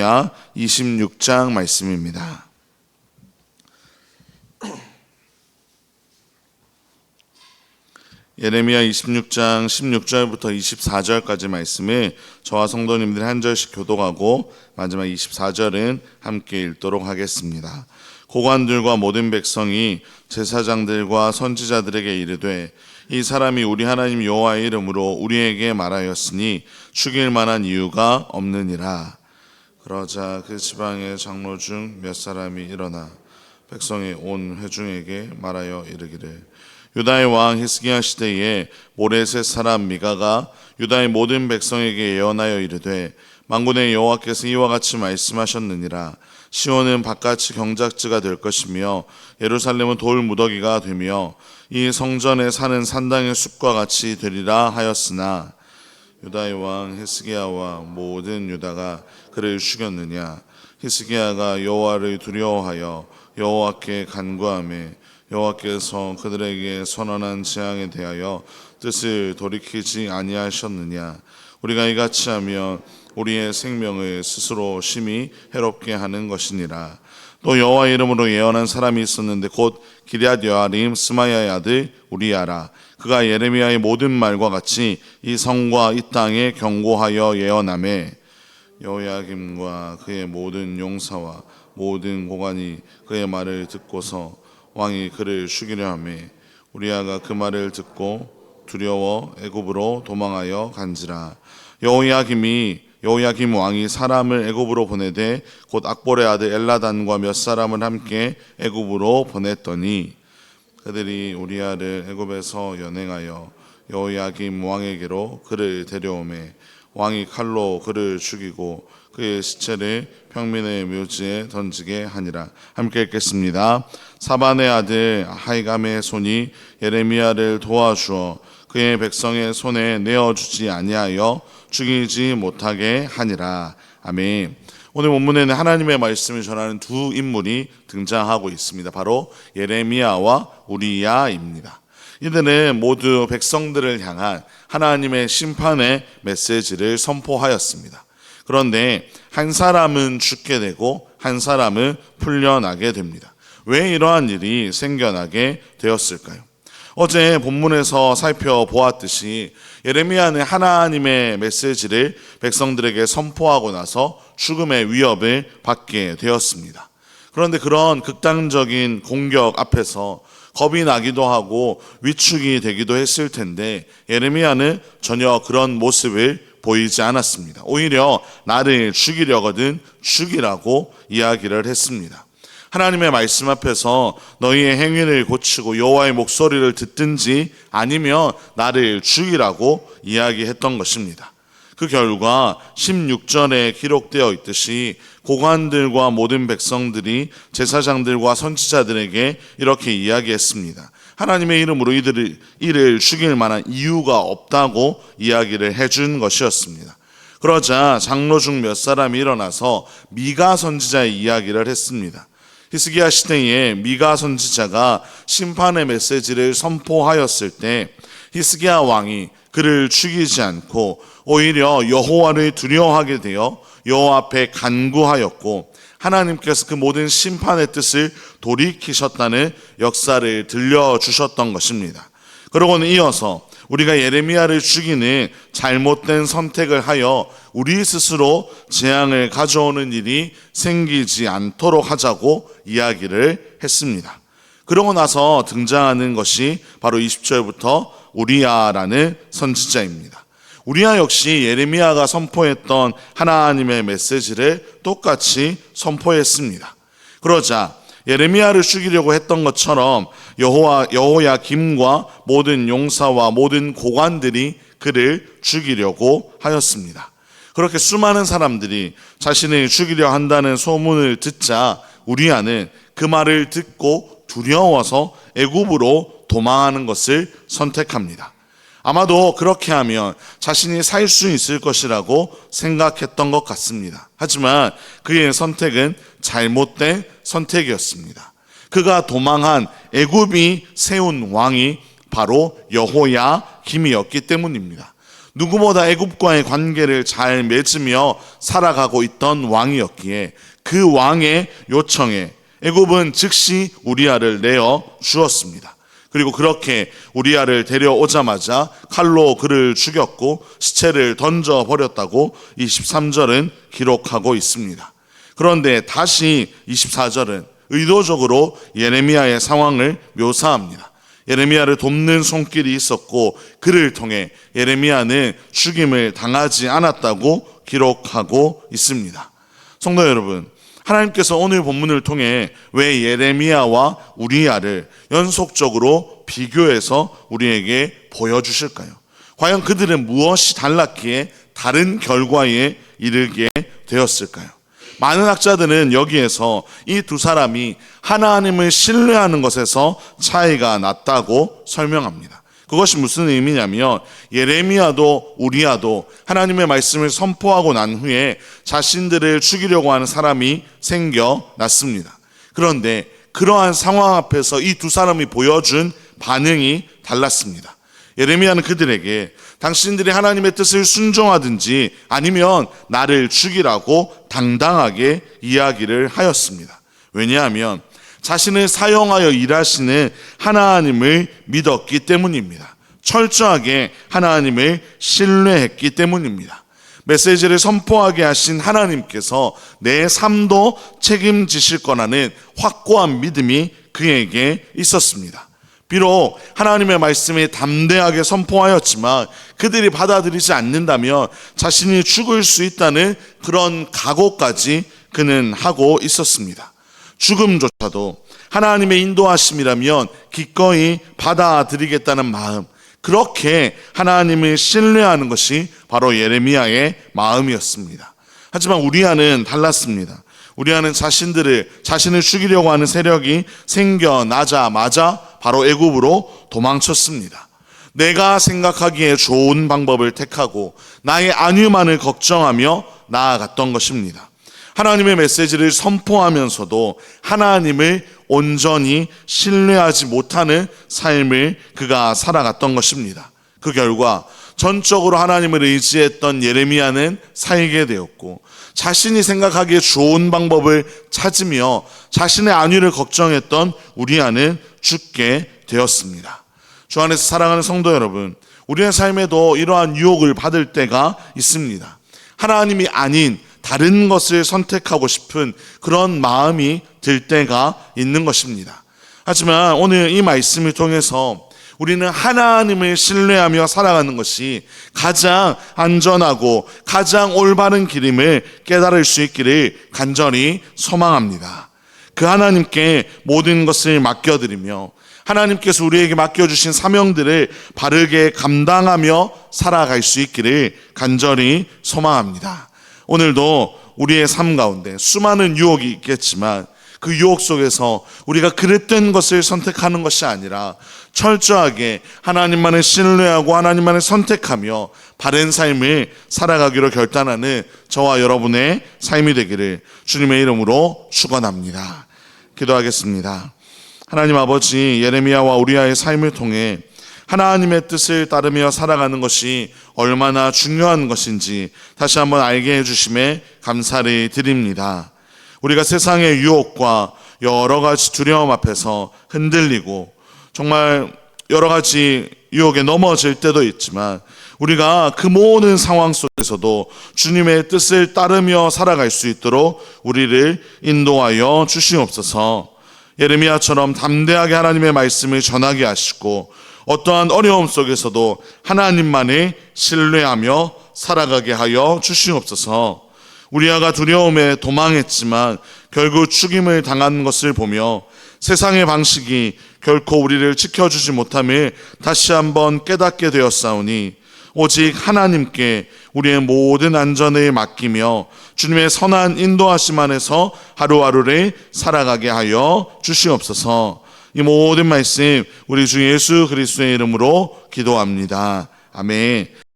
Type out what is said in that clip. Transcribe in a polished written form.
예레미야 26장 말씀입니다. 예레미야 26장 16절부터 24절까지 말씀을 저와 성도님들이 한 절씩 교독하고 마지막 24절은 함께 읽도록 하겠습니다. 고관들과 모든 백성이 제사장들과 선지자들에게 이르되 이 사람이 우리 하나님 여호와의 이름으로 우리에게 말하였으니 죽일 만한 이유가 없느니라. 그러자 그 지방의 장로 중 몇 사람이 일어나 백성의 온 회중에게 말하여 이르기를 유다의 왕 히스기야 시대에 모레셋 사람 미가가 유다의 모든 백성에게 예언하여 이르되 만군의 여호와께서 이와 같이 말씀하셨느니라. 시온은 바깥이 경작지가 될 것이며 예루살렘은 돌 무더기가 되며 이 성전에 사는 산당의 숲과 같이 되리라 하였으나 유다의 왕 히스기야와 모든 유다가 그를 죽였느냐. 히스기야가 여호와를 두려워하여 여호와께 간구하며 여호와께서 그들에게 선언한 재앙에 대하여 뜻을 돌이키지 아니하셨느냐. 우리가 이같이 하면 우리의 생명을 스스로 심히 해롭게 하는 것이니라. 또 여호와 이름으로 예언한 사람이 있었는데 곧 기럇 여아림 스마야의 아들 우리야라. 그가 예레미야의 모든 말과 같이 이 성과 이 땅에 경고하여 예언하매 여호야김과 그의 모든 용사와 모든 고관이 그의 말을 듣고서 왕이 그를 죽이려 하며 우리야가 그 말을 듣고 두려워 애굽으로 도망하여 간지라. 여호야김 왕이 사람을 애굽으로 보내되 곧 악볼의 아들 엘라단과 몇 사람을 함께 애굽으로 보냈더니 그들이 우리야를 애굽에서 연행하여 여호야김 왕에게로 그를 데려오매 왕이 칼로 그를 죽이고 그의 시체를 평민의 묘지에 던지게 하니라. 함께 읽겠습니다. 사반의 아들 하이감의 손이 예레미야를 도와주어 그의 백성의 손에 내어주지 아니하여 죽이지 못하게 하니라. 아멘. 오늘 본문에는 하나님의 말씀을 전하는 두 인물이 등장하고 있습니다. 바로 예레미야와 우리야입니다. 이들은 모두 백성들을 향한 하나님의 심판의 메시지를 선포하였습니다. 그런데 한 사람은 죽게 되고 한 사람은 풀려나게 됩니다. 왜 이러한 일이 생겨나게 되었을까요? 어제 본문에서 살펴보았듯이 예레미야는 하나님의 메시지를 백성들에게 선포하고 나서 죽음의 위협을 받게 되었습니다. 그런데 그런 극단적인 공격 앞에서 겁이 나기도 하고 위축이 되기도 했을 텐데 예레미야는 전혀 그런 모습을 보이지 않았습니다. 오히려 나를 죽이려거든 죽이라고 이야기를 했습니다. 하나님의 말씀 앞에서 너희의 행위를 고치고 여호와의 목소리를 듣든지 아니면 나를 죽이라고 이야기했던 것입니다. 그 결과 16절에 기록되어 있듯이 고관들과 모든 백성들이 제사장들과 선지자들에게 이렇게 이야기했습니다. 하나님의 이름으로 이를 죽일 만한 이유가 없다고 이야기를 해준 것이었습니다. 그러자 장로 중 몇 사람이 일어나서 미가 선지자의 이야기를 했습니다. 히스기야 시대에 미가 선지자가 심판의 메시지를 선포하였을 때 히스기야 왕이 그를 죽이지 않고 오히려 여호와를 두려워하게 되어 여호와 앞에 간구하였고 하나님께서 그 모든 심판의 뜻을 돌이키셨다는 역사를 들려주셨던 것입니다. 그러고는 이어서 우리가 예레미야를 죽이는 잘못된 선택을 하여 우리 스스로 재앙을 가져오는 일이 생기지 않도록 하자고 이야기를 했습니다. 그러고 나서 등장하는 것이 바로 20절부터 우리야라는 선지자입니다. 우리야 역시 예레미야가 선포했던 하나님의 메시지를 똑같이 선포했습니다. 그러자 예레미야를 죽이려고 했던 것처럼 여호야김과 모든 용사와 모든 고관들이 그를 죽이려고 하였습니다. 그렇게 수많은 사람들이 자신을 죽이려 한다는 소문을 듣자 우리야는 그 말을 듣고 두려워서 애굽으로 도망하는 것을 선택합니다. 아마도 그렇게 하면 자신이 살 수 있을 것이라고 생각했던 것 같습니다. 하지만 그의 선택은 잘못된 선택이었습니다. 그가 도망한 애굽이 세운 왕이 바로 여호야김이었기 때문입니다. 누구보다 애굽과의 관계를 잘 맺으며 살아가고 있던 왕이었기에 그 왕의 요청에 애굽은 즉시 우리아를 내어 주었습니다. 그리고 그렇게 우리아를 데려오자마자 칼로 그를 죽였고 시체를 던져버렸다고 23절은 기록하고 있습니다. 그런데 다시 24절은 의도적으로 예레미야의 상황을 묘사합니다. 예레미야를 돕는 손길이 있었고 그를 통해 예레미야는 죽임을 당하지 않았다고 기록하고 있습니다. 성도 여러분, 하나님께서 오늘 본문을 통해 왜 예레미야와 우리야를 연속적으로 비교해서 우리에게 보여주실까요? 과연 그들은 무엇이 달랐기에 다른 결과에 이르게 되었을까요? 많은 학자들은 여기에서 이 두 사람이 하나님을 신뢰하는 것에서 차이가 났다고 설명합니다. 그것이 무슨 의미냐면 예레미야도 우리야도 하나님의 말씀을 선포하고 난 후에 자신들을 죽이려고 하는 사람이 생겨났습니다. 그런데 그러한 상황 앞에서 이 두 사람이 보여준 반응이 달랐습니다. 예레미야는 그들에게 당신들이 하나님의 뜻을 순종하든지 아니면 나를 죽이라고 당당하게 이야기를 하였습니다. 왜냐하면 자신을 사용하여 일하시는 하나님을 믿었기 때문입니다. 철저하게 하나님을 신뢰했기 때문입니다. 메시지를 선포하게 하신 하나님께서 내 삶도 책임지실 거라는 확고한 믿음이 그에게 있었습니다. 비록 하나님의 말씀을 담대하게 선포하였지만 그들이 받아들이지 않는다면 자신이 죽을 수 있다는 그런 각오까지 그는 하고 있었습니다. 죽음조차도 하나님의 인도하심이라면 기꺼이 받아들이겠다는 마음, 그렇게 하나님을 신뢰하는 것이 바로 예레미야의 마음이었습니다. 하지만 우리야는 달랐습니다. 우리야는 자신을 죽이려고 하는 세력이 생겨나자마자 바로 애굽으로 도망쳤습니다. 내가 생각하기에 좋은 방법을 택하고 나의 안위만을 걱정하며 나아갔던 것입니다. 하나님의 메시지를 선포하면서도 하나님을 온전히 신뢰하지 못하는 삶을 그가 살아갔던 것입니다. 그 결과 전적으로 하나님을 의지했던 예레미야는 살게 되었고 자신이 생각하기에 좋은 방법을 찾으며 자신의 안위를 걱정했던 우리야는 죽게 되었습니다. 주 안에서 사랑하는 성도 여러분, 우리의 삶에도 이러한 유혹을 받을 때가 있습니다. 하나님이 아닌 다른 것을 선택하고 싶은 그런 마음이 들 때가 있는 것입니다. 하지만 오늘 이 말씀을 통해서 우리는 하나님을 신뢰하며 살아가는 것이 가장 안전하고 가장 올바른 길임을 깨달을 수 있기를 간절히 소망합니다. 그 하나님께 모든 것을 맡겨드리며 하나님께서 우리에게 맡겨주신 사명들을 바르게 감당하며 살아갈 수 있기를 간절히 소망합니다. 오늘도 우리의 삶 가운데 수많은 유혹이 있겠지만 그 유혹 속에서 우리가 그릇된 것을 선택하는 것이 아니라 철저하게 하나님만을 신뢰하고 하나님만을 선택하며 바른 삶을 살아가기로 결단하는 저와 여러분의 삶이 되기를 주님의 이름으로 축원합니다. 기도하겠습니다. 하나님 아버지, 예레미야와 우리아의 삶을 통해 하나님의 뜻을 따르며 살아가는 것이 얼마나 중요한 것인지 다시 한번 알게 해주심에 감사를 드립니다. 우리가 세상의 유혹과 여러 가지 두려움 앞에서 흔들리고 정말 여러 가지 유혹에 넘어질 때도 있지만 우리가 그 모든 상황 속에서도 주님의 뜻을 따르며 살아갈 수 있도록 우리를 인도하여 주시옵소서. 예레미야처럼 담대하게 하나님의 말씀을 전하게 하시고 어떠한 어려움 속에서도 하나님만을 신뢰하며 살아가게 하여 주시옵소서. 우리아가 두려움에 도망했지만 결국 죽임을 당한 것을 보며 세상의 방식이 결코 우리를 지켜주지 못함을 다시 한번 깨닫게 되었사오니 오직 하나님께 우리의 모든 안전을 맡기며 주님의 선한 인도하심 안에서 하루하루를 살아가게 하여 주시옵소서. 이 모든 말씀 우리 주 예수 그리스도의 이름으로 기도합니다. 아멘.